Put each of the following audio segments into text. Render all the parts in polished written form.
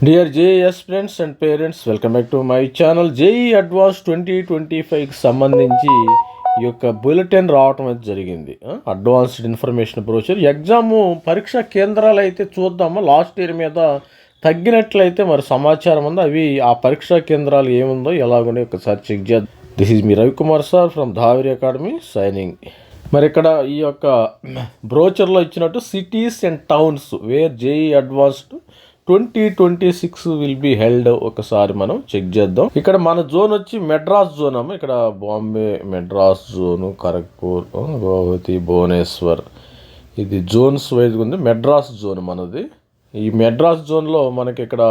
Dear JEE aspirants and parents, welcome back to my channel. JEE advance 2025కి సంబంధించి ఈ యొక్క బులెటిన్ రావటం అయితే జరిగింది. అడ్వాన్స్డ్ ఇన్ఫర్మేషన్ బ్రోచర్ ఎగ్జాము పరీక్షా కేంద్రాలు అయితే చూద్దామా. లాస్ట్ ఇయర్ మీద తగ్గినట్లయితే మరి సమాచారం ఉందో, అవి ఆ పరీక్షా కేంద్రాలు ఏముందో ఎలాగో ఒకసారి చెక్ చేద్దాం. This is me Ravikumar sir from Dhavari academy signing. మరి ఇక్కడ ఈ యొక్క బ్రోచర్లో ఇచ్చినట్టు cities and towns where JE advanced 2026 will be held ఒకసారి మనం చెక్ చేద్దాం. ఇక్కడ మన జోన్ వచ్చి మెడ్రాస్ జోన్ అమ్మ. ఇక్కడ బాంబే, మెడ్రాస్ జోను, ఖరగ్పూర్, గౌహతి, భువనేశ్వర్, ఇది జోన్స్ వైజ్ ఉంది. మెడ్రాస్ జోన్ మనది. ఈ మెడ్రాస్ జోన్లో మనకి ఇక్కడ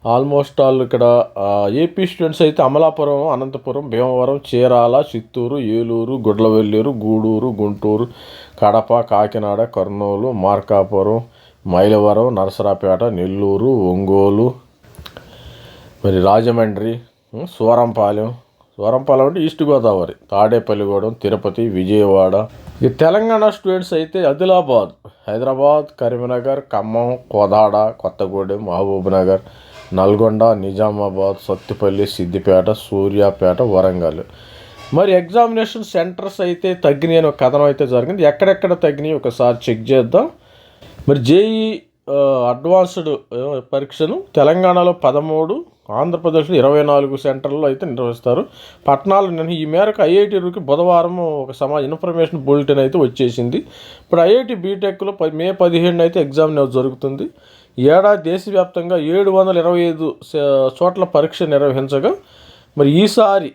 ఆల్మోస్ట్ ఆల్ ఇక్కడ ఏపీ స్టూడెంట్స్ అయితే అమలాపురం, అనంతపురం, భీమవరం, చీరాల, చిత్తూరు, ఏలూరు, గుడ్లవెల్లేరు, గూడూరు, గుంటూరు, కడప, కాకినాడ, కర్నూలు, మార్కాపురం, మైలవరం, నరసరాపేట, నెల్లూరు, ఒంగోలు, మరి రాజమండ్రి, సూరంపాలెం అంటే ఈస్ట్ గోదావరి, తాడేపల్లిగూడెం, తిరుపతి, విజయవాడ. ఈ తెలంగాణ స్టూడెంట్స్ అయితే ఆదిలాబాద్, హైదరాబాద్, కరీంనగర్, ఖమ్మం, కోదాడ, కొత్తగూడెం, మహబూబ్నగర్, నల్గొండ, నిజామాబాద్, సత్తుపల్లి, సిద్దిపేట, సూర్యాపేట, వరంగల్. మరి ఎగ్జామినేషన్ సెంటర్స్ అయితే తగ్గినాయి అని ఒక కథనం అయితే జరిగింది. ఎక్కడెక్కడ తగ్గినాయి ఒకసారి చెక్ చేద్దాం. మరి జేఈ అడ్వాన్స్డ్ పరీక్షను తెలంగాణలో 13, ఆంధ్రప్రదేశ్లో 24 సెంటర్లో అయితే నిర్వహిస్తారు. పట్టణాలు ఈ మేరకు ఐఐటి రూకి బుధవారం ఒక ఇన్ఫర్మేషన్ బులెటిన్ అయితే వచ్చేసింది. ఇప్పుడు ఐఐటి బీటెక్లో మే 15 అయితే ఎగ్జామ్ జరుగుతుంది. ఏడాది దేశవ్యాప్తంగా 725 చోట్ల పరీక్ష నిర్వహించగా మరి ఈసారి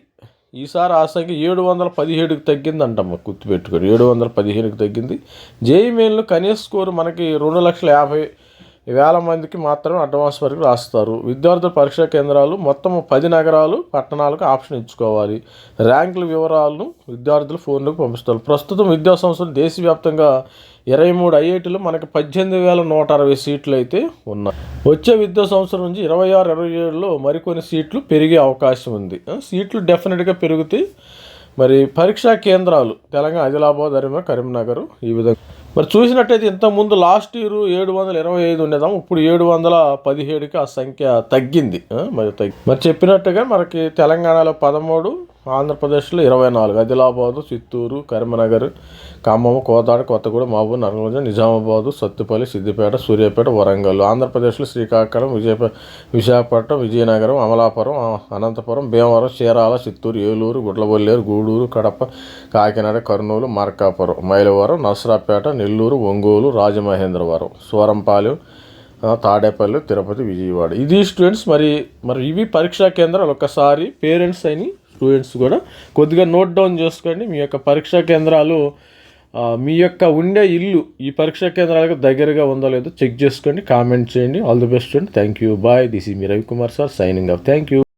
ఆ సంఖ్య 717కి తగ్గిందంటమ్మ. గుర్తుపెట్టుకోండి, 715కి తగ్గింది. జేఈ మెయిన్లో కనీస స్కోరు మనకి 2,50,000 మందికి మాత్రమే అడ్వాన్స్ వరకు రాస్తారు. విద్యార్థుల పరీక్షా కేంద్రాలు మొత్తం 10 నగరాలు, పట్టణాలకు ఆప్షన్ ఇచ్చుకోవాలి. ర్యాంకుల వివరాలను విద్యార్థులు ఫోన్లకు పంపిస్తారు. ప్రస్తుతం విద్యా సంస్థలు దేశవ్యాప్తంగా 23 ఐఐటీలు మనకి 18,160 సీట్లు అయితే ఉన్నాయి. వచ్చే విద్యా సంవత్సరం నుంచి 26-27లో మరికొన్ని సీట్లు పెరిగే అవకాశం ఉంది. సీట్లు డెఫినెట్గా పెరుగుతాయి. మరి పరీక్షా కేంద్రాలు తెలంగాణ ఆదిలాబాద్, కరీంనగర్ ఈ విధంగా మరి చూసినట్టయితే ఇంతకుముందు లాస్ట్ ఇయర్ 725 ఉండేదాము. ఇప్పుడు 717కి ఆ సంఖ్య తగ్గింది. మరి చెప్పినట్టుగా మనకి తెలంగాణలో 13, ఆంధ్రప్రదేశ్లో 24, ఆదిలాబాదు, చిత్తూరు, కరీంనగర్, ఖమ్మం, కోదాడ, కొత్తగూడెం, మహబూబ్, నల్గొండ, నిజామాబాదు, సత్తుపల్లి, సిద్దిపేట, సూర్యాపేట, వరంగల్. ఆంధ్రప్రదేశ్లో శ్రీకాకుళం, విశాఖపట్నం, విజయనగరం, అమలాపురం, అనంతపురం, భీమవరం, చీరాల, చిత్తూరు, ఏలూరు, గుడ్లవల్లేరు, గూడూరు, కడప, కాకినాడ, కర్నూలు, మార్కాపురం, మైలవరం, నరసరాపేట, నెల్లూరు, ఒంగోలు, రాజమహేంద్రవరం, సూరంపాలెం, తాడేపల్లి, తిరుపతి, విజయవాడ. ఇది స్టూడెంట్స్. మరి ఇవి పరీక్షా కేంద్రాలు. ఒకసారి పేరెంట్స్ అయిన స్టూడెంట్స్ కూడా కొద్దిగా నోట్ డౌన్ చేసుకోండి. మీ యొక్క పరీక్షా కేంద్రాలు మీ యొక్క ఉండే ఇల్లు ఈ పరీక్షా కేంద్రాలకు దగ్గరగా ఉందో లేదో చెక్ చేసుకోండి. కామెంట్ చేయండి. All the best and thank you. Bye. This is me Ravikumar sir signing off. Thank you.